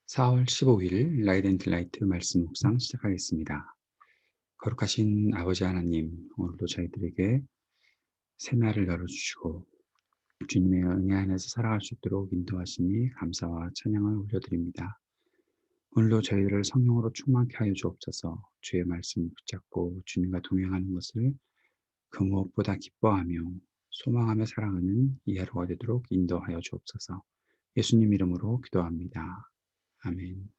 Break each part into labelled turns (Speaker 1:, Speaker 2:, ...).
Speaker 1: 4월 15일 라이트 앤 딜라이트 말씀 묵상 시작하겠습니다. 거룩하신 아버지 하나님, 오늘도 저희들에게 새날을 열어주시고 주님의 은혜 안에서 살아갈 수 있도록 인도하시니 감사와 찬양을 올려드립니다. 오늘도 저희들을 성령으로 충만케 하여 주옵소서. 주의 말씀을 붙잡고 주님과 동행하는 것을 그 무엇보다 기뻐하며 소망하며 살아가는 이 하루가 되도록 인도하여 주옵소서. 예수님 이름으로 기도합니다. 아멘.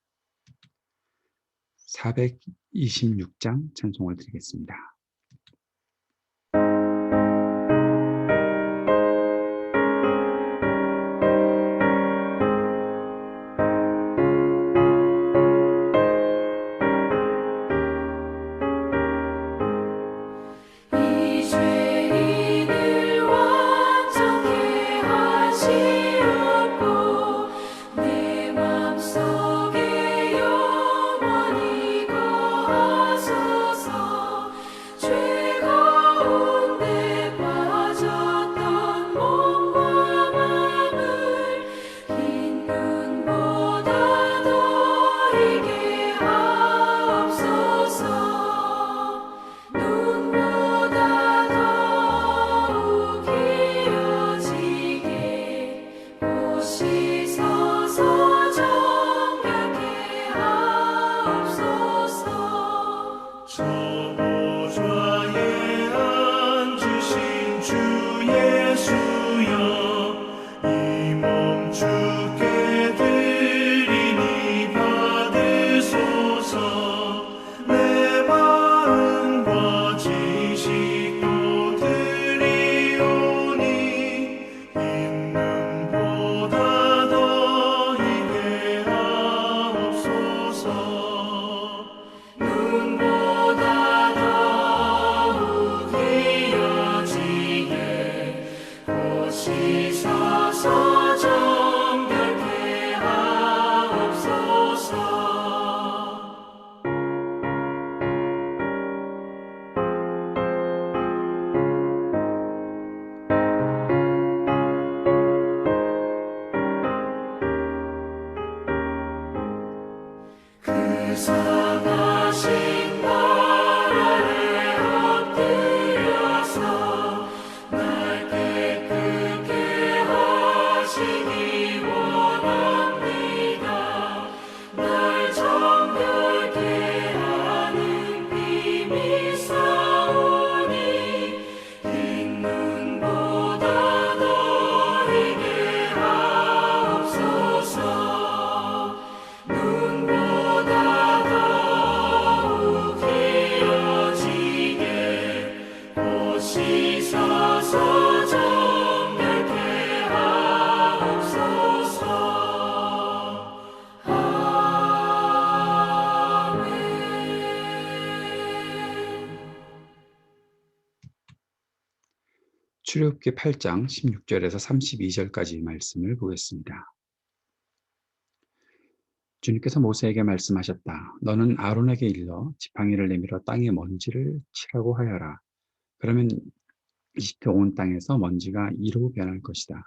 Speaker 1: 426장 찬송을 드리겠습니다. 출애굽기 8장 16절에서 32절까지 말씀을 보겠습니다. 주님께서 모세에게 말씀하셨다. 너는 아론에게 일러 지팡이를 내밀어 땅에 먼지를 치라고 하여라. 그러면 이집트 온 땅에서 먼지가 이로 변할 것이다.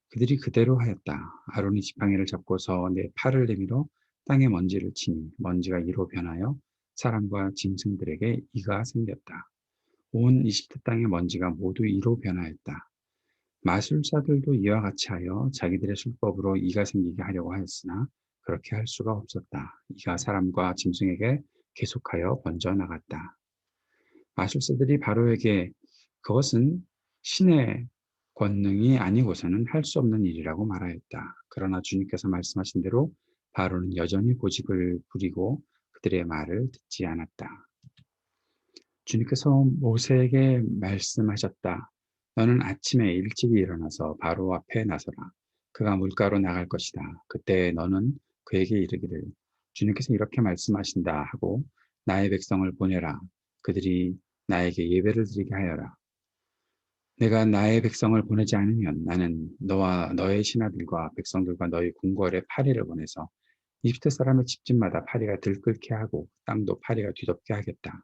Speaker 1: 그들이 그대로 하였다. 아론이 지팡이를 잡고서 내 팔을 내밀어 땅에 먼지를 치니 먼지가 이로 변하여 사람과 짐승들에게 이가 생겼다. 온 이집트 땅의 먼지가 모두 이로 변하였다. 마술사들도 이와 같이 하여 자기들의 술법으로 이가 생기게 하려고 하였으나 그렇게 할 수가 없었다. 이가 사람과 짐승에게 계속하여 번져나갔다. 마술사들이 바로에게 그것은 신의 권능이 아니고서는 할 수 없는 일이라고 말하였다. 그러나 주님께서 말씀하신 대로 바로는 여전히 고집을 부리고 그들의 말을 듣지 않았다. 주님께서 모세에게 말씀하셨다. 너는 아침에 일찍이 일어나서 바로 앞에 나서라. 그가 물가로 나갈 것이다. 그때 너는 그에게 이르기를 주님께서 이렇게 말씀하신다 하고 나의 백성을 보내라. 그들이 나에게 예배를 드리게 하여라. 내가 나의 백성을 보내지 않으면 나는 너와 너의 신하들과 백성들과 너희 궁궐에 파리를 보내서 이집트 사람의 집집마다 파리가 들끓게 하고 땅도 파리가 뒤덮게 하겠다.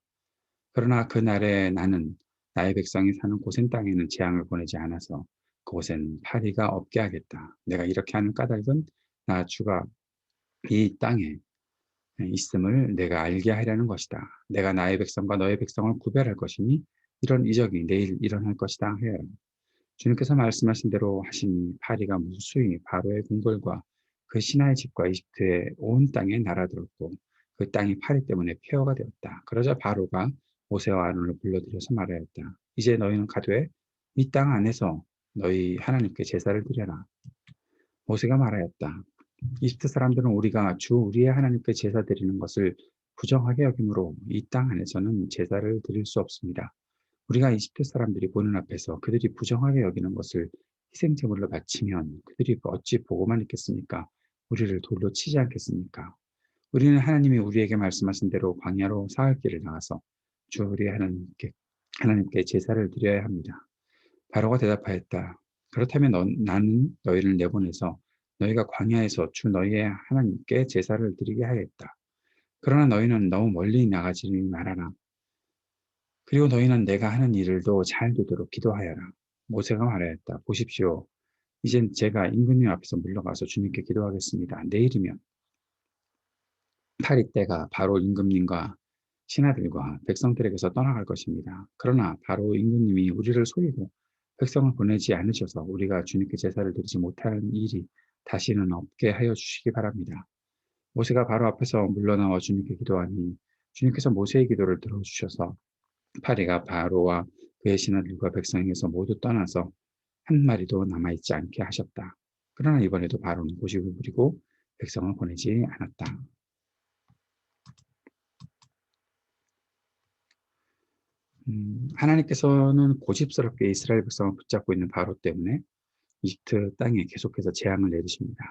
Speaker 1: 그러나 그날에 나는 나의 백성이 사는 고센 땅에는 재앙을 보내지 않아서 그곳엔 파리가 없게 하겠다. 내가 이렇게 하는 까닭은 나 주가 이 땅에 있음을 내가 알게 하려는 것이다. 내가 나의 백성과 너의 백성을 구별할 것이니 이런 이적이 내일 일어날 것이다 해요. 주님께서 말씀하신 대로 하시니 파리가 무수히 바로의 궁궐과 그 신하의 집과 이집트의 온 땅에 날아들었고 그 땅이 파리 때문에 폐허가 되었다. 그러자 바로가 모세와 아론을 불러들여서 말하였다. 이제 너희는 가되 이 땅 안에서 너희 하나님께 제사를 드려라. 모세가 말하였다. 이집트 사람들은 우리가 주 우리의 하나님께 제사 드리는 것을 부정하게 여기므로 이 땅 안에서는 제사를 드릴 수 없습니다. 우리가 이집트 사람들이 보는 앞에서 그들이 부정하게 여기는 것을 희생제물로 바치면 그들이 어찌 보고만 있겠습니까? 우리를 돌로 치지 않겠습니까? 우리는 하나님이 우리에게 말씀하신 대로 광야로 사흘 길을 나가서 주 우리 하나님께 제사를 드려야 합니다. 바로가 대답하였다. 그렇다면 나는 너희를 내보내서 너희가 광야에서 주 너희의 하나님께 제사를 드리게 하였다. 그러나 너희는 너무 멀리 나가지 말아라. 그리고 너희는 내가 하는 일을도 잘 되도록 기도하여라. 모세가 말하였다. 보십시오. 이젠 제가 임금님 앞에서 물러가서 주님께 기도하겠습니다. 내일이면 파리 때가 바로 임금님과 신하들과 백성들에게서 떠나갈 것입니다. 그러나 바로 임금님이 우리를 속이고 백성을 보내지 않으셔서 우리가 주님께 제사를 드리지 못하는 일이 다시는 없게 하여 주시기 바랍니다. 모세가 바로 앞에서 물러나와 주님께 기도하니 주님께서 모세의 기도를 들어주셔서 파리가 바로와 그의 신하들과 백성에게서 모두 떠나서 한 마리도 남아있지 않게 하셨다. 그러나 이번에도 바로는 고집을 부리고 백성을 보내지 않았다. 하나님께서는 고집스럽게 이스라엘 백성을 붙잡고 있는 바로 때문에 이집트 땅에 계속해서 재앙을 내리십니다.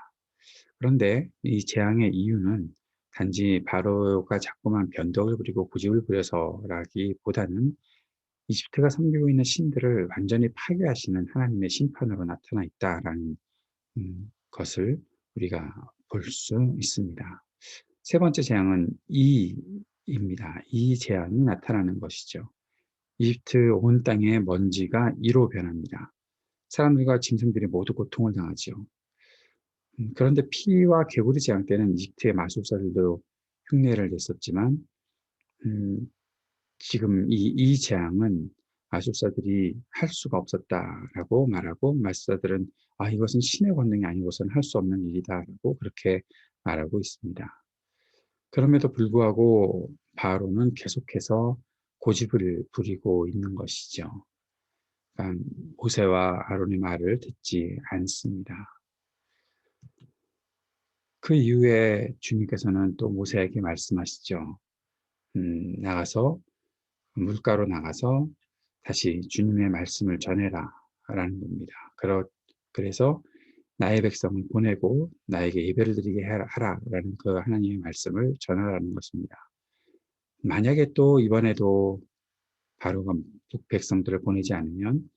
Speaker 1: 그런데 이 재앙의 이유는 단지 바로가 자꾸만 변덕을 부리고 고집을 부려서라기보다는 이집트가 섬기고 있는 신들을 완전히 파괴하시는 하나님의 심판으로 나타나 있다라는 것을 우리가 볼 수 있습니다. 세 번째 재앙은 이입니다. 이 재앙이 나타나는 것이죠. 이집트 온 땅의 먼지가 이로 변합니다. 사람들과 짐승들이 모두 고통을 당하죠. 그런데 피와 개구리 재앙 때는 이집트의 마술사들도 흉내를 냈었지만 지금 이 재앙은 마술사들이 할 수가 없었다라고 말하고 마술사들은 이것은 신의 권능이 아니고서는 할 수 없는 일이다라고 그렇게 말하고 있습니다. 그럼에도 불구하고 바로는 계속해서 고집을 부리고 있는 것이죠. 그러니까 모세와 아론의 말을 듣지 않습니다. 그 이후에 주님께서는 또 모세에게 말씀하시죠. 나가서 물가로 나가서 다시 주님의 말씀을 전해라 라는 겁니다. 그래서 나의 백성을 보내고 나에게 예배를 드리게 하라라는 그 하나님의 말씀을 전하라는 것입니다. 만약에 또 이번에도 바로가 백성들을 보내지 않으면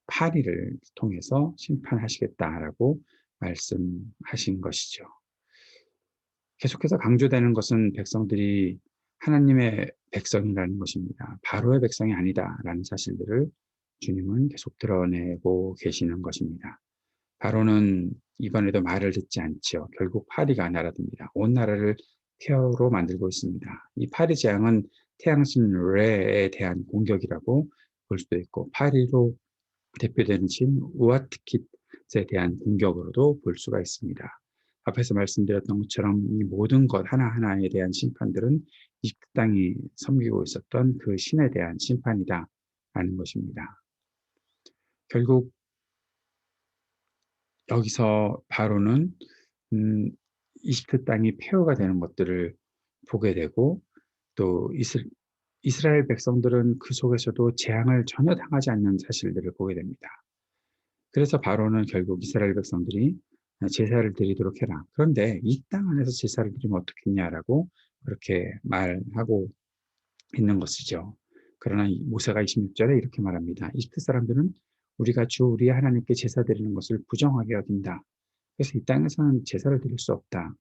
Speaker 1: 파리를 통해서 심판하시겠다라고 말씀하신 것이죠. 계속해서 강조되는 것은 백성들이 하나님의 백성이라는 것입니다. 바로의 백성이 아니다라는 사실들을 주님은 계속 드러내고 계시는 것입니다. 바로는 이번에도 말을 듣지 않죠. 결국 파리가 날아듭니다. 온 나라를 폐허로 만들고 있습니다. 이 파리 재앙은 태양신 레에 대한 공격이라고 볼 수도 있고 파리로 대표되는 신 우아트킷에 대한 공격으로도 볼 수가 있습니다. 앞에서 말씀드렸던 것처럼 이 모든 것 하나하나에 대한 심판들은 이집트 땅이 섬기고 있었던 그 신에 대한 심판이다라는 것입니다. 결국 여기서 바로는 이집트 땅이 폐허가 되는 것들을 보게 되고 또 이스라엘 백성들은 그 속에서도 재앙을 전혀 당하지 않는 사실들을 보게 됩니다. 그래서 바로는 결국 이스라엘 백성들이 제사를 드리도록 해라. 그런데 이 땅 안에서 제사를 드리면 어떻겠냐라고 그렇게 말하고 있는 것이죠. 그러나 모세가 26절에 이렇게 말합니다. 이집트 사람들은 우리가 주 우리 하나님께 제사 드리는 것을 부정하게 여긴다. 그래서 이 땅에서는 제사를 드릴 수 없다.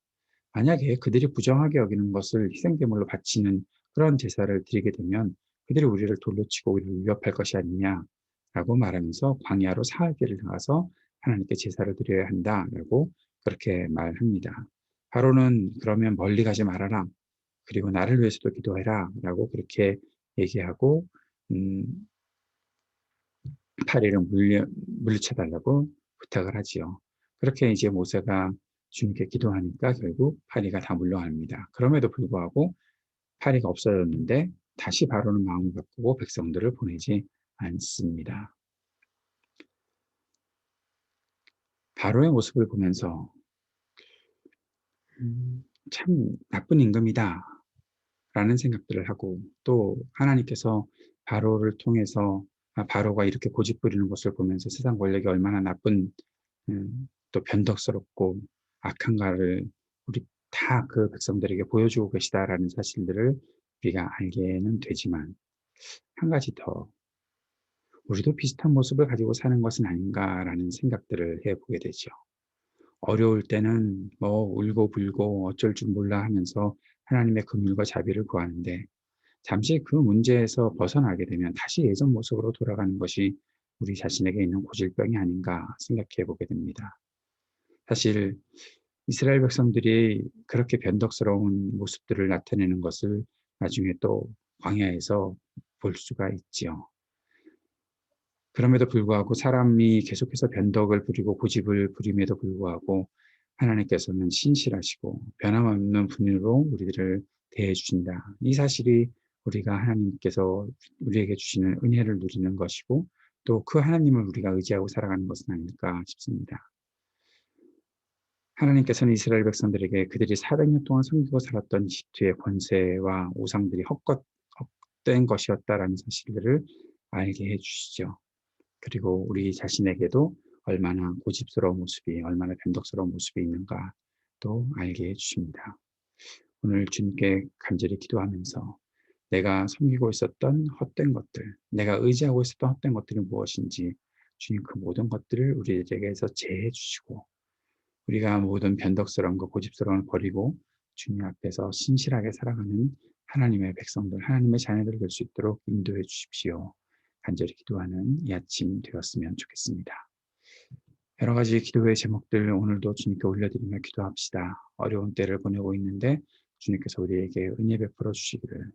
Speaker 1: 만약에 그들이 부정하게 여기는 것을 희생제물로 바치는 그런 제사를 드리게 되면 그들이 우리를 돌로 치고 우리를 위협할 것이 아니냐라고 말하면서 광야로 사흘 길을 나가서 하나님께 제사를 드려야 한다라고 그렇게 말합니다. 바로는 그러면 멀리 가지 말아라. 그리고 나를 위해서도 기도해라. 라고 그렇게 얘기하고 음, 파리를 물리쳐 달라고 부탁을 하지요. 그렇게 이제 모세가 주님께 기도하니까 결국 파리가 다 물러갑니다. 그럼에도 불구하고 파리가 없어졌는데 다시 바로는 마음을 바꾸고 백성들을 보내지 않습니다. 바로의 모습을 보면서 참 나쁜 임금이다 라는 생각들을 하고, 또 하나님께서 바로를 통해서 바로가 이렇게 고집 부리는 것을 보면서 세상 권력이 얼마나 나쁜 또 변덕스럽고 악한가를 우리 다 그 백성들에게 보여주고 계시다라는 사실들을 우리가 알게는 되지만, 한 가지 더 우리도 비슷한 모습을 가지고 사는 것은 아닌가라는 생각들을 해보게 되죠. 어려울 때는 뭐 울고불고 어쩔 줄 몰라 하면서 하나님의 긍휼과 자비를 구하는데, 잠시 그 문제에서 벗어나게 되면 다시 예전 모습으로 돌아가는 것이 우리 자신에게 있는 고질병이 아닌가 생각해 보게 됩니다. 사실 이스라엘 백성들이 그렇게 변덕스러운 모습들을 나타내는 것을 나중에 또 광야에서 볼 수가 있지요. 그럼에도 불구하고 사람이 계속해서 변덕을 부리고 고집을 부림에도 불구하고 하나님께서는 신실하시고 변함없는 분으로 우리들을 대해 주신다. 이 사실이 우리가 하나님께서 우리에게 주시는 은혜를 누리는 것이고, 또 그 하나님을 우리가 의지하고 살아가는 것은 아닐까 싶습니다. 하나님께서는 이스라엘 백성들에게 그들이 400년 동안 섬기고 살았던 이집트의 권세와 우상들이 헛된 것이었다라는 사실들을 알게 해주시죠. 그리고 우리 자신에게도 얼마나 고집스러운 모습이, 얼마나 변덕스러운 모습이 있는가 또 알게 해주십니다. 오늘 주님께 간절히 기도하면서 내가 섬기고 있었던 헛된 것들, 내가 의지하고 있었던 헛된 것들이 무엇인지 주님 그 모든 것들을 우리에게서 제해 주시고, 우리가 모든 변덕스러운 것, 고집스러운 걸 버리고 주님 앞에서 신실하게 살아가는 하나님의 백성들, 하나님의 자녀들 될 수 있도록 인도해 주십시오. 간절히 기도하는 이 아침 되었으면 좋겠습니다. 여러 가지 기도의 제목들 오늘도 주님께 올려드리며 기도합시다. 어려운 때를 보내고 있는데 주님께서 우리에게 은혜 베풀어 주시기를,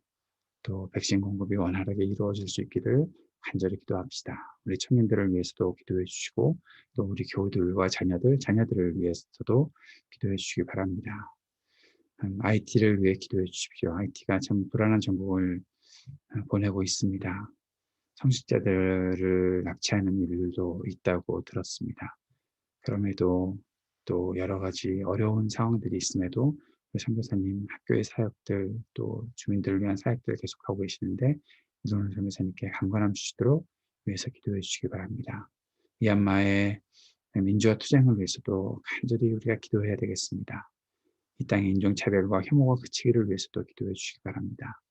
Speaker 1: 또 백신 공급이 원활하게 이루어질 수 있기를 간절히 기도합시다. 우리 청년들을 위해서도 기도해 주시고, 또 우리 교우들과 자녀들을 위해서도 기도해 주시기 바랍니다. IT를 위해 기도해 주십시오. IT가 참 불안한 전국을 보내고 있습니다. 성직자들을 납치하는 일도 있다고 들었습니다. 그럼에도 또 여러 가지 어려운 상황들이 있음에도 선교사님 학교의 사역들, 또 주민들을 위한 사역들을 계속하고 계시는데, 이동훈 선교사님께 강건함 주시도록 위해서 기도해 주시기 바랍니다. 미얀마의 민주화 투쟁을 위해서도 간절히 우리가 기도해야 되겠습니다. 이 땅의 인종차별과 혐오가 그치기를 위해서도 기도해 주시기 바랍니다.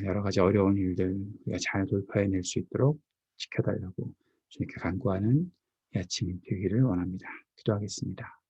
Speaker 1: 여러 가지 어려운 일들 우리가 잘 돌파해낼 수 있도록 지켜달라고 주님께 간구하는 이 아침이 되기를 원합니다. 기도하겠습니다.